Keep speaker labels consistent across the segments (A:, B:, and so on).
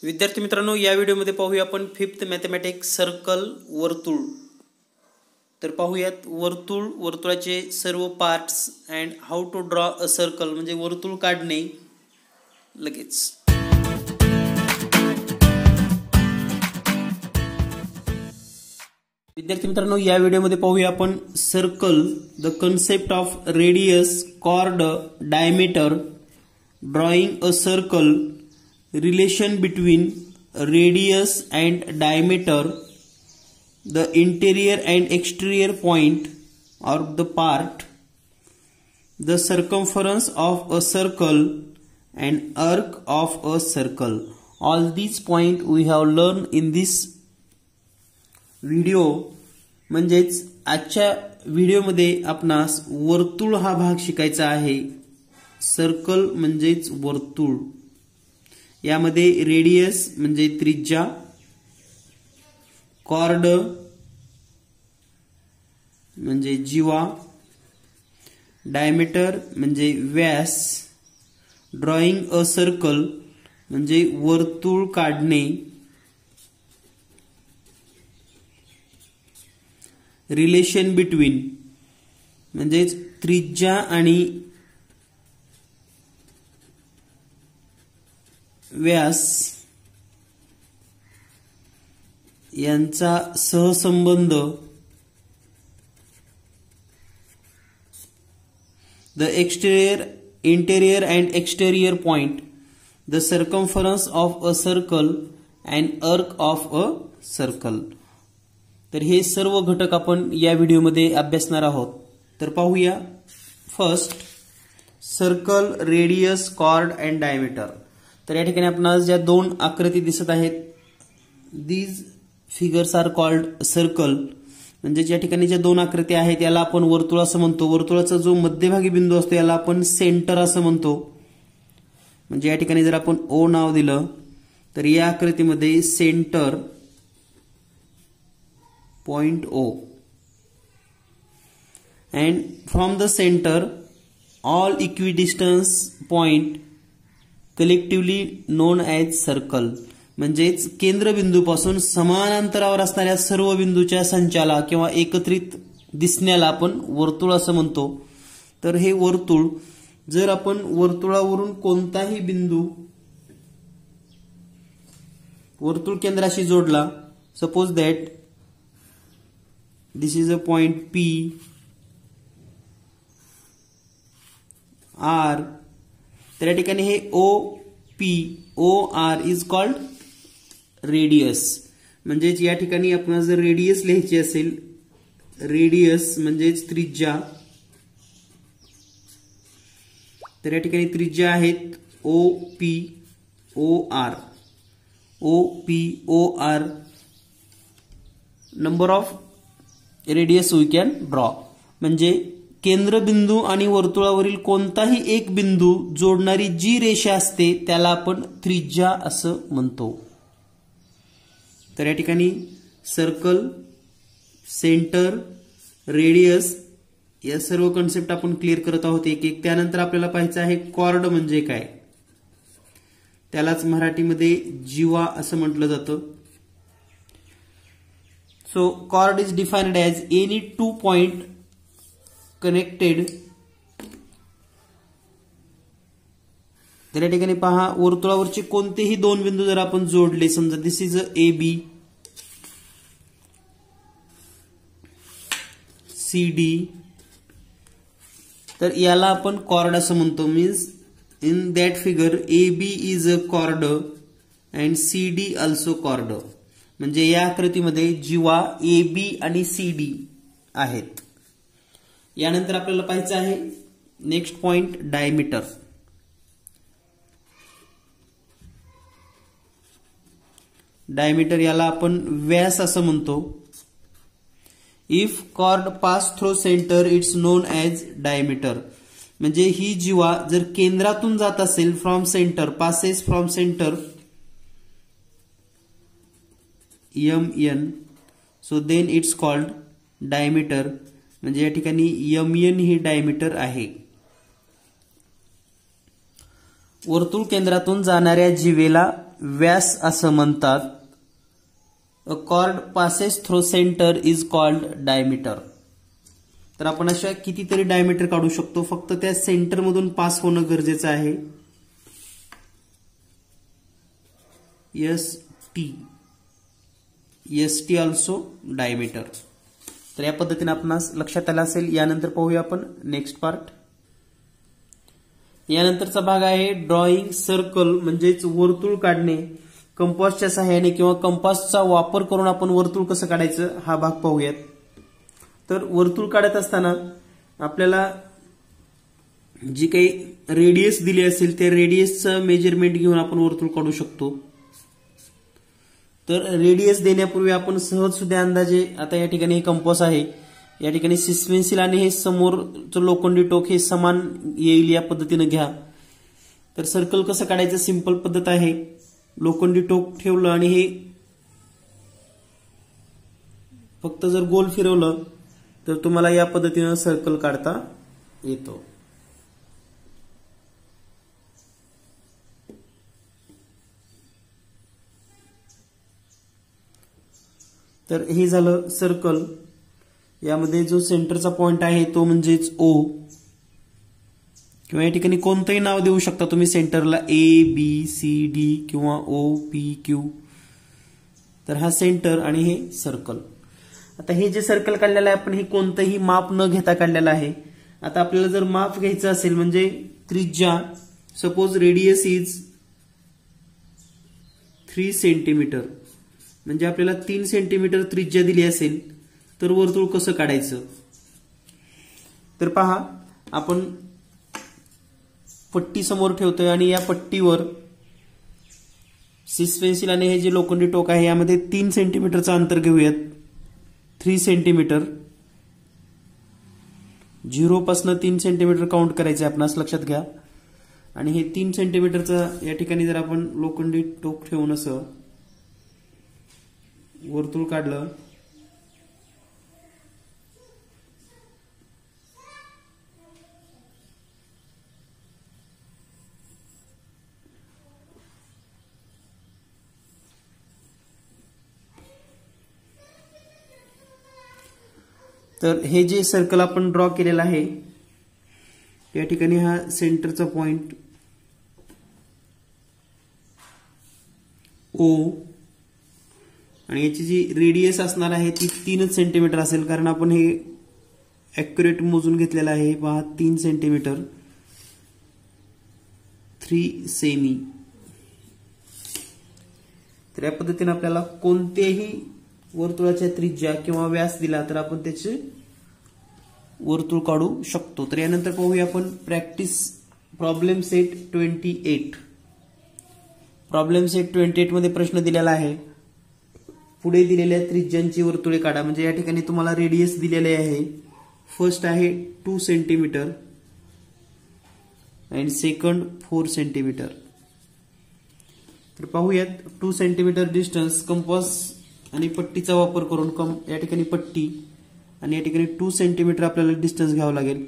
A: विद्यार्थी मित्रांनो, या व्हिडिओमध्ये पाहूया आपण फिफ्थ मॅथमॅटिक्स सर्कल वर्तुळ। तर पाहूयात वर्तुळाचे सर्व parts and how to draw a circle, म्हणजे वर्तुळ काढणे लगेच। विद्यार्थी मित्रांनो, या व्हिडिओमध्ये पाहूया आपण circle, the concept of radius, chord, diameter, drawing a circle, relation between radius and diameter, the interior and exterior point or the part, the circumference of a circle and arc of a circle. All these points we have learned in this video. म्हणजेच आजच्या व्हिडिओमध्ये आपणास वर्तुळ हा भाग शिकायचा आहे। Circle म्हणजेच वर्तुळ, यामध्ये रेडियस म्हणजे त्रिज्या, कॉर्ड म्हणजे जीवा, डायमीटर म्हणजे व्यास, ड्रॉइंग अ सर्कल म्हणजे वर्तुळ काढणे, रिलेशन बिटवीन म्हणजे त्रिज्या आणि व्यास यांचा सहसंबंध, the interior and exterior point, the circumference of a circle and अर्क ऑफ अ सर्कल। तर हे सर्व घटक आपण या व्हिडिओमध्ये अभ्यासणार आहोत। तर पाहूया। First, circle, radius, chord and diameter. तर या ठिकाणी आपणास ज्या दोन आकृती दिसत आहेत, these figures are called circle. म्हणजे ज्या ठिकाणी ज्या दोन आकृती आहेत याला आपण वर्तुळ असं म्हणतो। वर्तुळाचा जो मध्यभागी बिंदू असतो याला आपण सेंटर असं म्हणतो। म्हणजे या ठिकाणी जर आपण ओ नाव दिलं तर या आकृतीमध्ये centre point O, and from the centre all equidistance point collectively known as circle. म्हणजेच केंद्रबिंदूपासून समान अंतरावर असणाऱ्या सर्व बिंदूच्या संचाला किंवा एकत्रित दिसण्याला आपण वर्तुळ असं म्हणतो। तर हे वर्तुळ, जर आपण वर्तुळावरून कोणताही बिंदू वर्तुळ केंद्राशी जोडला, suppose that this is a point P R, तर या ठिकाणी हे O P O R is called radius. म्हणजेच या ठिकाणी आपण जर रेडियस लिहायची असेल, रेडियस म्हणजेच त्रिज्या, तर या ठिकाणी त्रिज्या आहेत O P O R, O P O R number of radius we can draw. म्हणजे केंद्रबिंदू आणि वर्तुळावरील कोणताही एक बिंदू जोडणारी जी रेषा असते त्याला आपण त्रिज्या असं म्हणतो। तर या ठिकाणी सर्कल, सेंटर, रेडियस या सर्व कन्सेप्ट आपण क्लिअर करत आहोत एक एक। त्यानंतर आपल्याला पाहायचं आहे कॉर्ड म्हणजे काय, त्यालाच मराठीमध्ये जीवा असं म्हटलं जातं। So chord is defined as any two point connected. तर या ठिकाणी पहा, वर्तुळावरचे कोणतेही दोन बिंदू जर आपण जोडले, समजा this is A B, C D, तर याला आपण कॉर्ड असं म्हणतो। Means in that figure A B is a chord and C D also chord. म्हणजे या आकृतीमध्ये जीवा ए बी आणि सी डी आहेत। यानंतर आपल्याला पाहायचं आहे नेक्स्ट पॉइंट, डायमीटर। डायमीटर याला आपण व्यास असं म्हणतो। If chord pass through centre it's known as diameter. म्हणजे ही जीवा जर केंद्रातून जात असेल, from centre, passes from centre M N, so then it's called diameter. म्हणजे या ठिकाणी एम एन ही डायमीटर आहे। वर्तुळ केंद्रातून जाणाऱ्या जीवेला व्यास असं म्हणतात. अ cord passes through centre is called diameter. तर आपण अशा कितीतरी डायमीटर काढू शकतो, फक्त त्या सेंटर मधून पास होणं गरजेचं आहे. S T also diameter. तर या पद्धतीने आपणास लक्षात आलं असेल. यानंतर पाहूया आपण नेक्स्ट पार्ट. यानंतरचा भाग आहे ड्रॉइंग सर्कल, म्हणजेच वर्तुळ काढणे. कंपासच्या सहाय्याने किंवा कंपासचा वापर करून आपण वर्तुळ कसं काढायचं हा भाग पाहूयात. तर वर्तुळ काढत असताना आपल्याला जी काही रेडियस दिली असेल त्या रेडियसचं मेजरमेंट घेऊन आपण वर्तुळ काढू शकतो. तर रेडियस देण्यापूर्वी आपण सहज सुद्धा अंदाजे, आता या ठिकाणी हे कंपास आहे, या ठिकाणी सिस्पेन्सिल आणि हे समोरचं लोखंडी टोक हे समान येईल या पद्धतीने घ्या. तर सर्कल कसं काढायचं सिंपल पद्धत आहे. लोखंडी टोक ठेवलं आणि हे फक्त जर गोल फिरवलं तर तुम्हाला या पद्धतीनं सर्कल काढता येतो. तर हे झालं सर्कल. यामध्ये जो सेंटरचा पॉइंट आहे तो म्हणजेच ओ, किंवा या ठिकाणी कोणतंही नाव देऊ शकता तुम्ही सेंटरला, ए बी सी डी किंवा ओ पी क्यू. तर हा सेंटर आणि हे सर्कल. आता हे जे सर्कल काढलेलं आहे आपण हे कोणतंही माप न घेता काढलेलं आहे. आता आपल्याला जर माप घ्यायचं असेल म्हणजे त्रिज्या, सपोज रेडियस इज 3 सेंटीमीटर, म्हणजे आपल्याला 3 सेंटीमीटर त्रिज्या दिली असेल तर वर्तुळ कसं काढायचं. तर पहा, आपण पट्टी समोर ठेवतोय आणि या पट्टीवर सिस्पेन्सिल आणि हे जे लोखंडी टोक आहे यामध्ये 3 सेंटीमीटरचं अंतर घेऊयात. 3 सेंटीमीटर, 0 पासून 3 सेंटीमीटर काउंट करायचं आपणास लक्षात घ्या. आणि हे 3 सेंटीमीटरचं या ठिकाणी जर आपण लोखंडी टोक ठेवून असं वर्तुळ काढलं तर हे जे सर्कल आपण ड्रॉ केलेलं आहे या ठिकाणी हा सेंटरचा पॉइंट ओ आणि याची जी रेडियस असणार आहे ती 3 सेंटीमीटर असेल, कारण आपण हे ॲक्युरेट मोजून घेतलेलं आहे. पहा 3 सेंटीमीटर, 3 सेमी. तर या पद्धतीने आपल्याला कोणतेही वर्तुळाच्या त्रिज्या किंवा व्यास दिला तर आपण त्याचे वर्तुळ काढू शकतो. तर यानंतर पाहूया आपण practice problem set 28. Problem set 28 मध्ये प्रश्न दिलेला आहे, पुढे दिलेल्या त्रिज्यांची वर्तुळे काढा. म्हणजे या ठिकाणी तुम्हाला रेडियस दिलेले आहे. फर्स्ट आहे 2 सेंटीमीटर अँड सेकंड 4 सेंटीमीटर. तर पाहूयात 2 सेंटीमीटर डिस्टन्स कंपास आणि पट्टीचा वापर करून या ठिकाणी पट्टी आणि या ठिकाणी 2 सेंटीमीटर आपल्याला डिस्टन्स घ्यावं लागेल.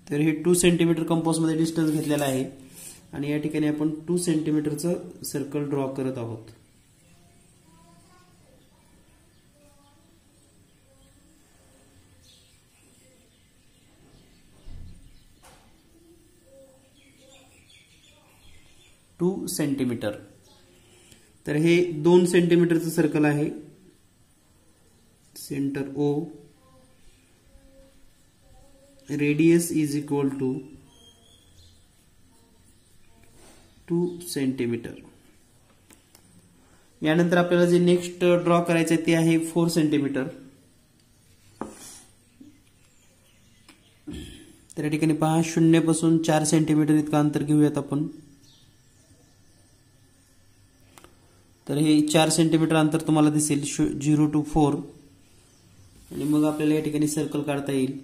A: तर हे 2 सेंटीमीटर कंपास मध्ये डिस्टन्स घेतलेला आहे आणि या ठिकाणी आपण 2 सेंटीमीटरचं सर्कल ड्रॉ करत आहोत. Two centimetre. तर हे 2 सेंटीमीटरचं सर्कल आहे. Centre O, radius is equal to 2 centimetre. यानंतर आपल्याला जे नेक्स्ट ड्रॉ करायचं आहे ते आहे 4 सेंटीमीटर. तर या ठिकाणी पहा 0 पासून 4 सेंटीमीटर इतकं अंतर घेऊयात आपण. तर हे 4 सेंटीमीटर अंतर तुम्हाला दिसेल 0 to 4 आणि मग आपल्याला या ठिकाणी सर्कल काढता येईल.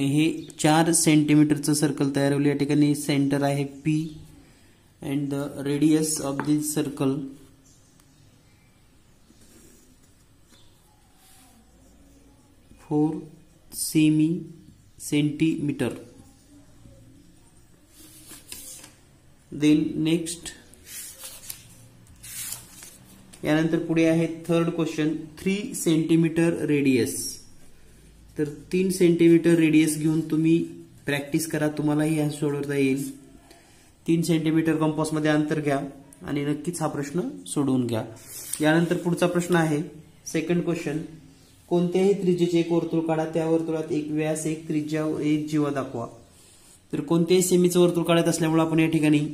A: आणि हे 4 सेंटीमीटरचं सर्कल तयार होईल. या ठिकाणी सेंटर आहे P and the radius of this circle 4 centimetre. Then next यानंतर पुढे आहे थर्ड क्वेश्चन 3 सेंटीमीटर रेडियस. तर 3 सेंटीमीटर रेडियस घेऊन तुम्ही प्रॅक्टिस करा, तुम्हालाही हा सोडवता येईल. 3 सेंटीमीटर कंपासमध्ये अंतर घ्या आणि नक्कीच हा प्रश्न सोडवून घ्या. यानंतर पुढचा प्रश्न आहे सेकंड क्वेश्चन. कोणत्याही त्रिज्येचे एक वर्तुळ काढा, त्या वर्तुळात एक व्यास, एक त्रिज्या, एक जीवा दाखवा. तर कोणत्याही सेमीचं वर्तुळ काढत असल्यामुळे आपण या ठिकाणी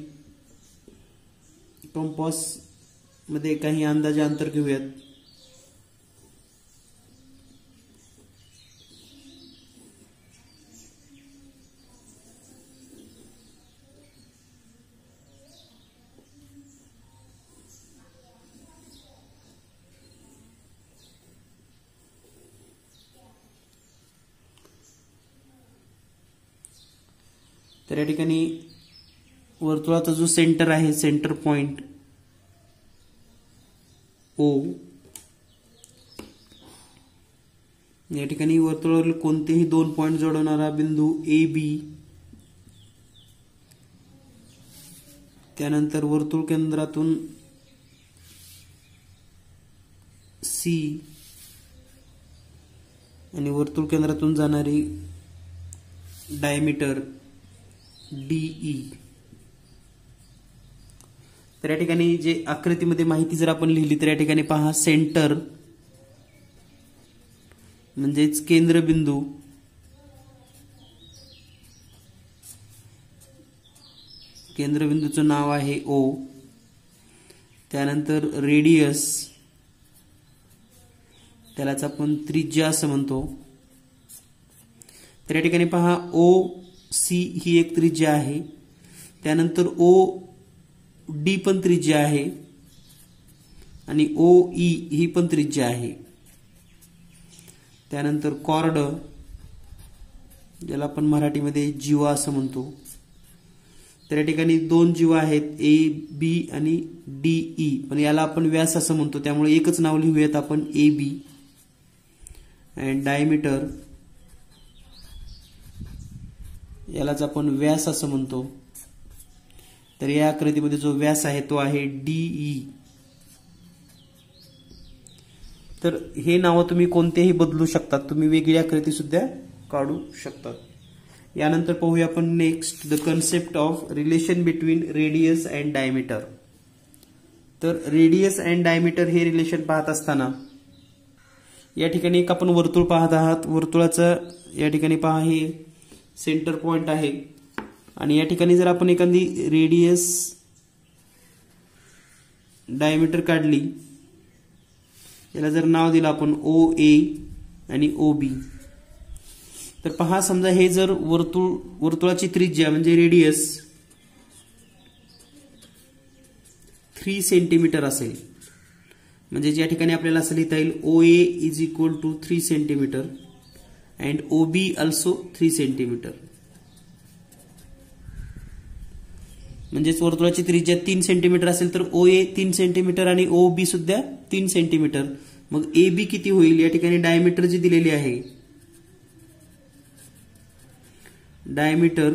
A: कंपास मध्ये काही अंदाजे अंतर घेऊयात. तर या ठिकाणी वर्तुळाचा जो सेंटर आहे, सेंटर पॉइंट O, या ठिकाणी वर्तुळावरील कोणतेही 2 पॉइंट जोडणारा बिंदू AB, त्यानंतर वर्तुळ केंद्रातून C आणि वर्तुळ केंद्रातून जाणारी डायमीटर DE. तर या ठिकाणी जे आकृतीमध्ये माहिती जर आपण लिहिली तर या ठिकाणी पहा सेंटर म्हणजेच केंद्रबिंदू, केंद्रबिंदूचं नाव आहे O, त्यानंतर रेडियस त्यालाच आपण त्रिज्या असं म्हणतो. तर या ठिकाणी पहा OC ही एक त्रिज्या आहे, त्यानंतर OD पण त्रिज्या आहे आणि OE ही पण त्रिज्या आहे. त्यानंतर कॉर्ड ज्याला आपण मराठीमध्ये जीवा असं म्हणतो. तर या ठिकाणी 2 जीवा आहेत AB आणि DE, पण याला आपण व्यास असं म्हणतो त्यामुळे एकच नाव लिहूयात आपण AB. अँड डायमीटर यालाच आपण व्यास असं म्हणतो. तर या आकृतीमध्ये जो व्यास आहे तो आहे DE. तर हे नाव तुम्ही कोणतेही बदलू शकतात, तुम्ही वेगळी आकृती सुद्धा काढू शकतात. यानंतर पाहूया आपण next the concept of relation between radius and diameter. तर रेडियस अँड डायमीटर हे रिलेशन पाहत असताना या ठिकाणी एक आपण वर्तुळ पाहत आहात. वर्तुळाचा या ठिकाणी पहा हे सेंटर पॉइंट आहे आणि या ठिकाणी जर आपण एखादी रेडियस डायमीटर काढली, याला जर नाव दिलं आपण OA आणि OB, तर पहा समजा हे जर वर्तुळाची त्रिज्या म्हणजे रेडियस 3 सेंटीमीटर असेल, म्हणजे या ठिकाणी आपल्याला असं लिहिता येईल OA is equal to 3 centimetre and OB also 3 centimetre. म्हणजेच वर्तुळाची त्रिज्या 3 सेंटीमीटर असेल तर OA 3 सेंटीमीटर आणि OB सुद्धा 3 सेंटीमीटर. मग AB किती होईल? या ठिकाणी डायमीटर जी दिलेली आहे, diameter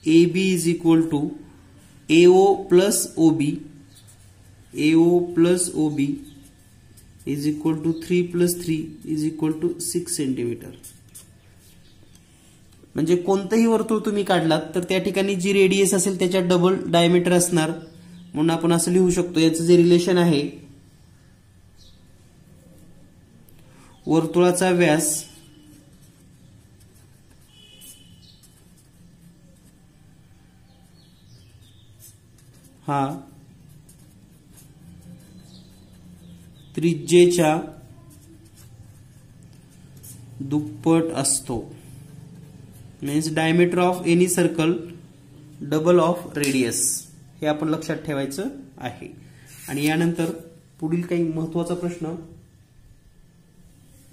A: AB is equal to AO plus OB, AO plus OB is equal to 3 plus 3 is equal to 6 centimetre. म्हणजे कोणतंही वर्तुळ तुम्ही काढलात तर त्या ठिकाणी जी रेडियस असेल त्याच्या डबल डायमीटर असणार, म्हणून आपण असं लिहू शकतो. याचं जे रिलेशन आहे, वर्तुळाचा व्यास हा त्रिज्येच्या दुप्पट असतो. Means diameter of any circle double of radius, हे आपण लक्षात ठेवायचं आहे. आणि यानंतर पुढील काही महत्वाचा प्रश्न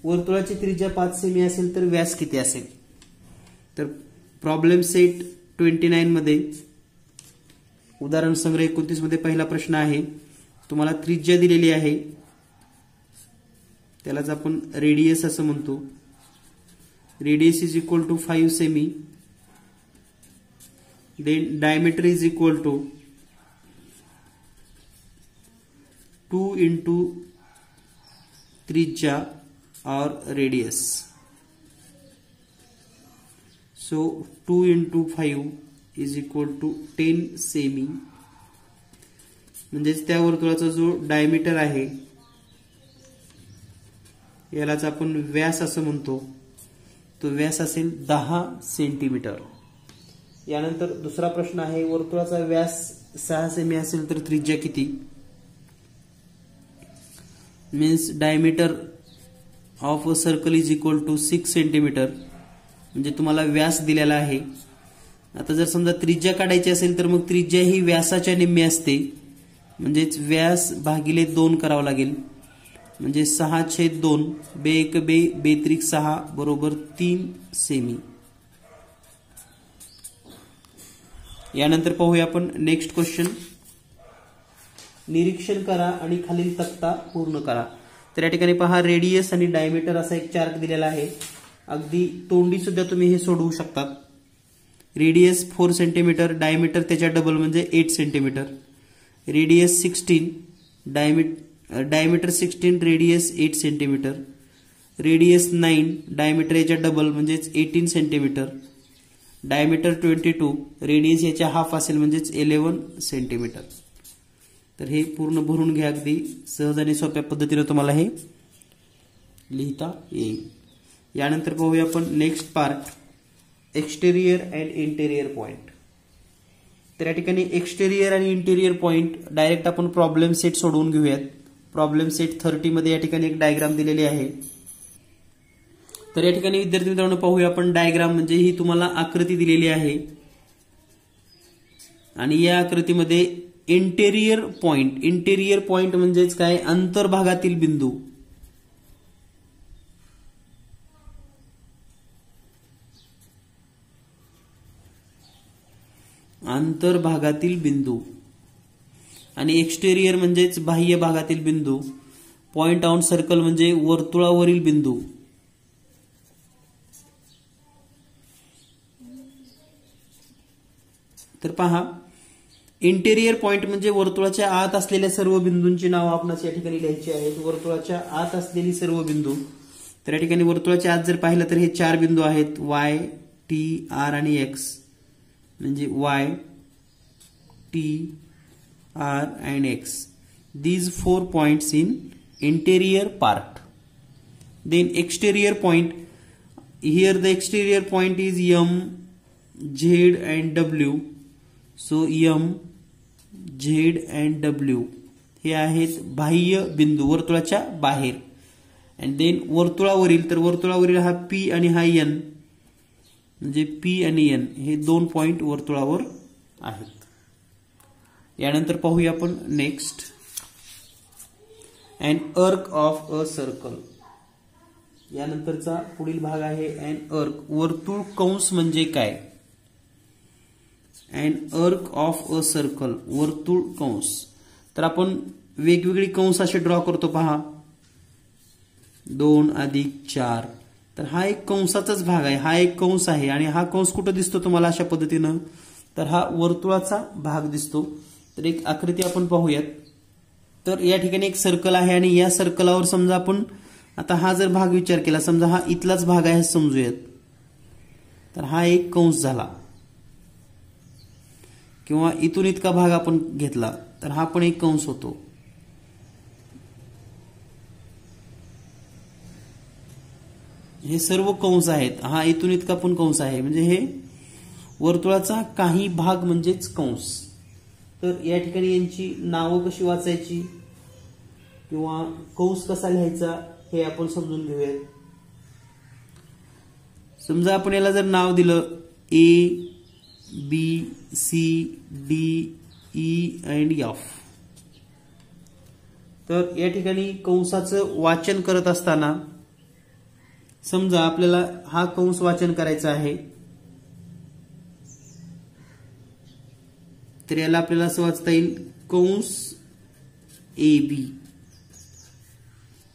A: वर्तुळाची त्रिज्या 5 सेमी असेल तर व्यास किती असेल? तर प्रॉब्लेम सेट 29 मध्ये उदाहरण संग्रह 29 मध्ये पहिला प्रश्न आहे. तुम्हाला त्रिज्या दिलेली आहे, त्यालाच आपण रेडियस असं म्हणतो. Radius is equal to 5 cm. Then diameter is equal to 2 into त्रिज्या or radius. So 2 into 5 is equal to 10 semi. म्हणजेच त्या वर्तुळाचा जो डायमीटर आहे यालाच आपण व्यास असं म्हणतो, तो व्यास असेल 10 सेंटीमीटर. यानंतर दुसरा प्रश्न आहे, वर्तुळाचा व्यास 6 सेमी असेल तर त्रिज्या किती? Means diameter of a circle is equal to 6 centimetre. म्हणजे तुम्हाला व्यास दिलेला आहे. आता जर समजा त्रिज्या काढायची असेल तर मग त्रिज्या ही व्यासाच्या निम्मी असते, म्हणजेच व्यास भागिले 2 करावं लागेल. म्हणजे 6/2 बे 1 बे बेत्रिक 6 बरोबर 3 सेमी. यानंतर पाहूया आपण नेक्स्ट क्वेश्चन. निरीक्षण करा आणि खालील तक्ता पूर्ण करा. तर या ठिकाणी पहा, रेडियस आणि डायमीटर असा एक चार्ट दिलेला आहे. अगदी तोंडी सुद्धा तुम्ही हे सोडवू शकतात. रेडियस 4 सेंटीमीटर, डायमीटर त्याच्या डबल म्हणजे 8 centimetre. Radius 16, diameter 16, radius 8 centimetre. Radius 9, diameter याच्या डबल म्हणजेच 18 सेंटीमीटर. डायमीटर 22, रेडियस याच्या हाफ असेल म्हणजेच 11 सेंटीमीटर. तर हे पूर्ण भरून घ्या, अगदी सहज आणि सोप्या पद्धतीने तुम्हाला हे लिहिता येईल. यानंतर पाहूया आपण next part, exterior and interior point. तर या ठिकाणी एक्सटेरियर आणि इंटेरियर पॉइंट डायरेक्ट आपण प्रॉब्लेम सेट सोडवून घेऊयात. प्रॉब्लेम सेट 30 मध्ये या ठिकाणी एक डायग्राम दिलेली आहे. तर या ठिकाणी विद्यार्थी मित्रांनो पाहूया आपण डायग्राम, म्हणजे ही तुम्हाला आकृती दिलेली आहे आणि या आकृतीमध्ये इंटेरियर पॉइंट म्हणजेच काय, अंतर्भागातील बिंदू. अंतर्भागातील बिंदू आणि एक्सटेरियर म्हणजेच बाह्य भागातील बिंदू. पॉइंट ऑन सर्कल म्हणजे वर्तुळावरील बिंदू. तर पहा, इंटेरियर पॉइंट म्हणजे वर्तुळाच्या आत असलेल्या सर्व बिंदूंची नावं आपणास या ठिकाणी लिहायची आहेत. वर्तुळाच्या आत असलेली सर्व बिंदू. तर या ठिकाणी वर्तुळाच्या आत जर पाहिलं तर हे 4 बिंदू आहेत, वाय, टी, आर आणि एक्स. म्हणजे Y, T, R and X. These 4 points in interior part. Then exterior point. Here the exterior point is M, Z and W. So M, Z and W हे आहेत बाह्य बिंदू वर्तुळाच्या बाहेर. And then वर्तुळावरील, तर वर्तुळावरील हा पी आणि हा एन, म्हणजे पी आणि एन हे 2 पॉइंट वर्तुळावर आहेत. यानंतर पाहूया आपण नेक्स्ट, अँड अर्क ऑफ अ सर्कल. यानंतरचा पुढील भाग आहे अँड अर्क. वर्तुळ कंस म्हणजे काय? अँड अर्क ऑफ अ सर्कल, वर्तुळ कंस. तर आपण वेगवेगळी कंस असे ड्रॉ करतो पहा, 2 अधिक 4. तर हा एक कंसाचाच भाग आहे, हा एक कंस आहे. आणि हा कंस कुठं दिसतो तुम्हाला अशा पद्धतीनं? तर हा वर्तुळाचा भाग दिसतो. तर एक आकृती आपण पाहूयात. तर या ठिकाणी एक सर्कल आहे आणि या सर्कलावर समजा आपण आता हा जर भाग विचार केला, समजा हा इथलाच भाग आहे समजूयात, तर हा एक कंस झाला. किंवा इथून इतका भाग आपण घेतला तर हा पण एक कंस होतो. हे सर्व कंस आहेत. हा इथून इतका पण कंस आहे, म्हणजे हे वर्तुळाचा काही भाग म्हणजेच कंस. तर या ठिकाणी यांची नावं कशी वाचायची किंवा कंस कसा लिहायचा हे आपण समजून घेऊयात. समजा आपण याला जर नाव दिलं A, B, C, D, E and F. तर या ठिकाणी कंसाचं वाचन करत असताना समजा आपल्याला हा कंस वाचन करायचा आहे, तर याला आपल्याला असं वाचता येईल कंस ए बी,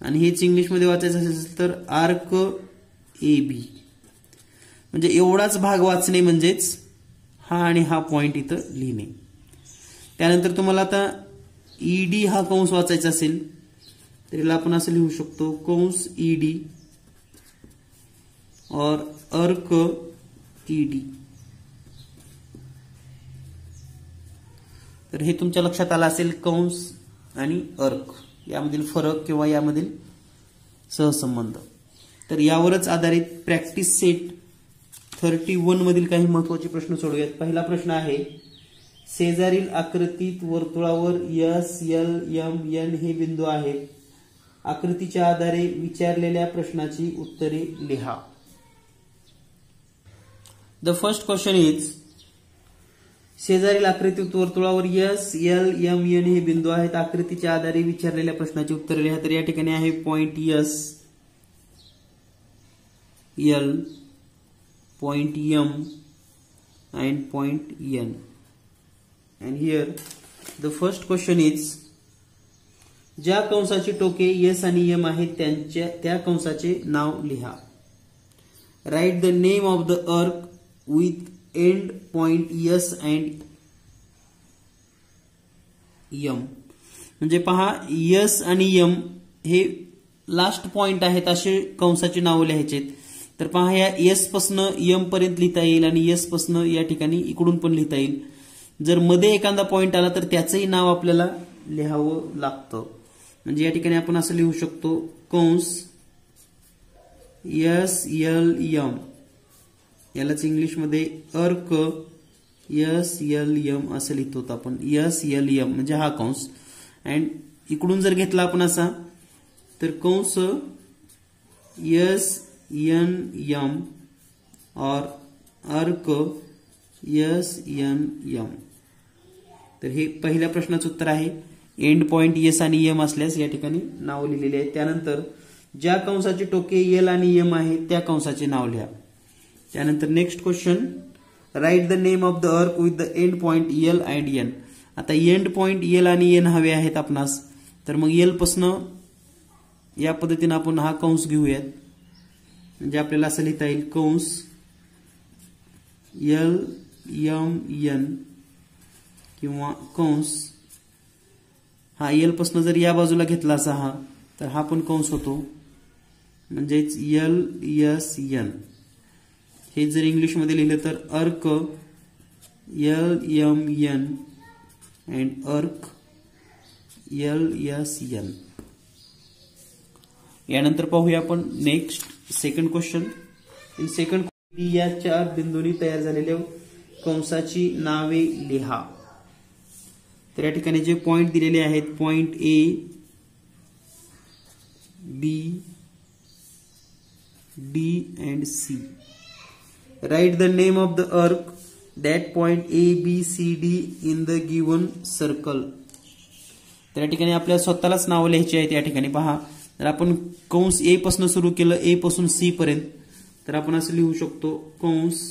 A: आणि हेच इंग्लिशमध्ये वाचायचं असेल तर आर्क ए बी. म्हणजे एवढाच भाग वाचणे म्हणजेच हा आणि हा पॉइंट इथं लिहिणे. त्यानंतर तुम्हाला आता ईडी हा कंस वाचायचा असेल तर याला आपण असं लिहू शकतो कंस ईडी और अर्क ईडी. तर हे तुमच्या लक्षात आलं असेल कंस आणि अर्क यामधील फरक किंवा यामधील सहसंबंध. तर यावरच आधारित प्रॅक्टिस सेट 31 मधील काही महत्त्वाचे प्रश्न सोडूयात. पहिला प्रश्न आहे, शेजारील आकृतीत वर्तुळावर एस एल एम एन हे बिंदू आहेत. आकृतीच्या आधारे विचारलेल्या प्रश्नाची उत्तरे लिहा. द फर्स्ट क्वेश्चन इज, शेजारील आकृतीत वर्तुळावर एस एल एम एन हे बिंदू आहेत. आकृतीच्या आधारे विचारलेल्या प्रश्नाची उत्तरे लिहा. तर या ठिकाणी आहे point S, L, point M and point N. And here the first question is, ज्या कंसाची टोके S आणि M आहेत त्या कंसाचे नाव लिहा. Write the name of the arc with end point S and M. म्हणजे पहा, S आणि M हे लास्ट पॉइंट आहेत असे कंसाचे नाव लिहायचे. तर पहा, या एस पासून एम पर्यंत लिहिता येईल आणि एस पासून या ठिकाणी इकडून पण लिहिता येईल. जर मध्ये एखादा पॉइंट आला तर त्याचंही नाव आपल्याला लिहावं लागतं. म्हणजे या ठिकाणी आपण असं लिहू शकतो कंस एस एल एम, यालाच इंग्लिशमध्ये अर्क एस एल एम असं लिहितो आपण. एस एल एम म्हणजे हा कंस. अँड इकडून जर घेतला आपण असा तर कंस एस एन एम और अर्क एस एन एम. तर हे पहिल्या प्रश्नाचं उत्तर आहे. एंड पॉइंट एस आणि एम असल्यास या ठिकाणी नाव लिहिलेले आहे. त्यानंतर ज्या कंसाचे टोके एल आणि एम आहे त्या कंसाचे नाव लिहा. त्यानंतर next question, write the name of the arc with the end point L and N. आता एंड पॉइंट एल आणि एन हवे आहेत आपणास. तर मग एल पासून या पद्धतीने आपण हा कंस घेऊयात. म्हणजे आपल्याला असं लिहिता येईल कंस एल एम एन किंवा कंस, हा एल पासून जर या बाजूला घेतला असा हा तर हा पण कंस होतो. म्हणजेच एल एस एन. हे जर इंग्लिशमध्ये लिहिलं तर अर्क एल एम एन अँड अर्क एल एस एन. यानंतर पाहूया आपण next second question. In second या 4 बिंदूंनी तयार झालेल्या कंसाची नावे लिहा. तर या ठिकाणी जे पॉइंट दिलेले आहेत, point A, B, D and C. Write the name of the arc that point A B C D in the given circle. तर या ठिकाणी आपल्याला स्वतःलाच नाव लिहायची आहेत. या ठिकाणी पहा, तर आपण कंस ए पासून सुरू केलं, ए पासून सी पर्यंत, तर आपण असं लिहू शकतो कंस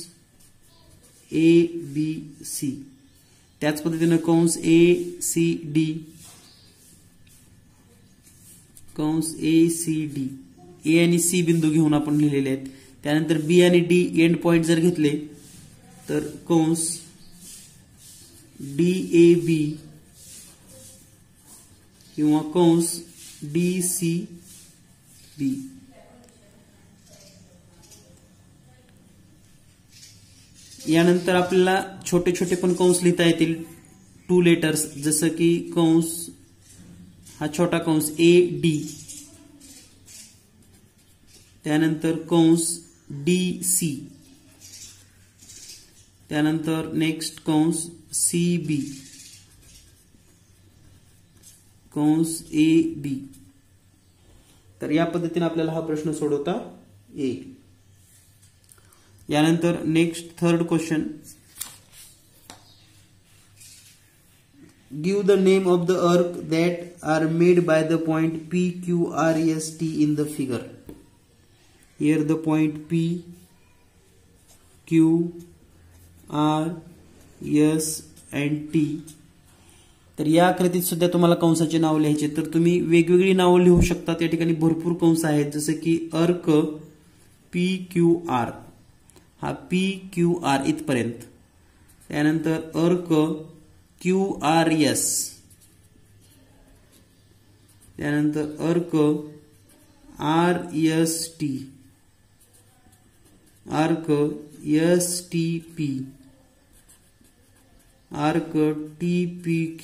A: ए बी सी. त्याच पद्धतीने कंस ए सी डी, कंस ए सी डी. ए आणि सी बिंदू घेऊन आपण लिहिलेले आहेत. त्यानंतर बी आणि डी एंड पॉइंट जर घेतले तर कंस डी ए बी किंवा कंस डी सी बी. यानंतर आपल्याला छोटे छोटे पण कंस लिहिता येतील 2 लेटर्स. जसं की कंस हा छोटा कंस ए डी, त्यानंतर कंस डी सी, त्यानंतर नेक्स्ट कंस सी बी, कंस ए बी. तर या पद्धतीने आपल्याला हा प्रश्न सोडवता येईल. यानंतर next third question, give the name of the arc that are made by the point P Q R S T in the figure. Here the point P, Q, R, S and T. तर या आकृतीत सुद्धा तुम्हाला कंसाची नावं लिहायची, तर तुम्ही वेगवेगळी नावं लिहू शकता. त्या ठिकाणी भरपूर कंस आहेत, जसं की अर्क PQR, हा PQR इथपर्यंत. त्यानंतर अर्क QRS, त्यानंतर अर्क RST, अर्क STP, अर्क TPQ.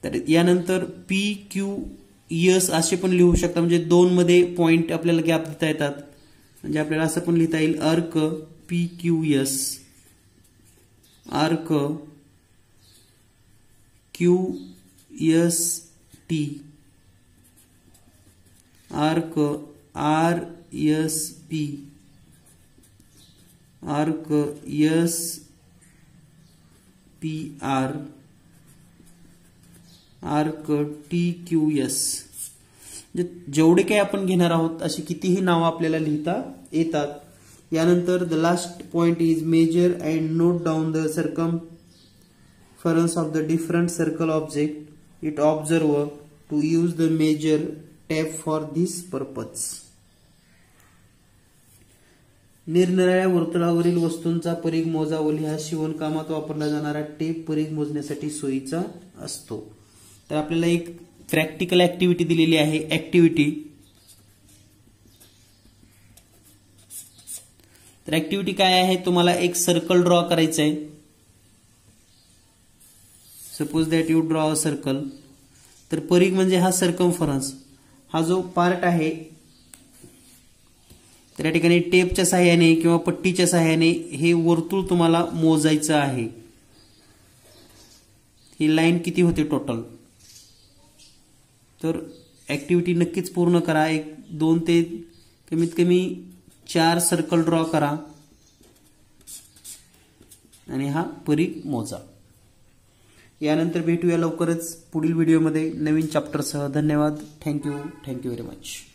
A: तर यानंतर PQS असे पण लिहू शकता, म्हणजे दोन मध्ये पॉइंट आपल्याला गॅप देता येतात. म्हणजे आपल्याला असं पण लिहिता येईल अर्क PQS, अर्क QST, अर्क RSP, अर्क SPR, अर्क TQS. जेवढे काही आपण घेणार आहोत अशी कितीही नावं आपल्याला लिहिता येतात. यानंतर the last point is measure and note down the circumference of the different circle object it observe to use the measure tape for this purpose. निरनिराळ्या वर्तुळावरील वस्तूंचा परिघ मोजावली हा शिवणकामात वापरला जाणारा टेप परिघ मोजण्यासाठी सोयीचा असतो. तर आपल्याला एक प्रॅक्टिकल ऍक्टिव्हिटी दिलेली आहे. ऍक्टिव्हिटी, तर ऍक्टिव्हिटी काय आहे, तुम्हाला एक सर्कल ड्रॉ करायचं आहे. Suppose that you draw a circle. तर परिघ म्हणजे हा सर्कम्फरन्स, हा जो पार्ट आहे, तर या ठिकाणी टेपच्या सहाय्याने किंवा पट्टीच्या सहाय्याने हे वर्तुळ तुम्हाला मोजायचं आहे. ही लाईन किती होते टोटल. तर ऍक्टिव्हिटी नक्कीच पूर्ण करा. 2 ते कमीत कमी 4 सर्कल ड्रॉ करा आणि हा परिघ मोजा. यानंतर भेटूया लवकरच पुढील व्हिडिओमध्ये नवीन चॅप्टरसह. धन्यवाद. Thank you very much.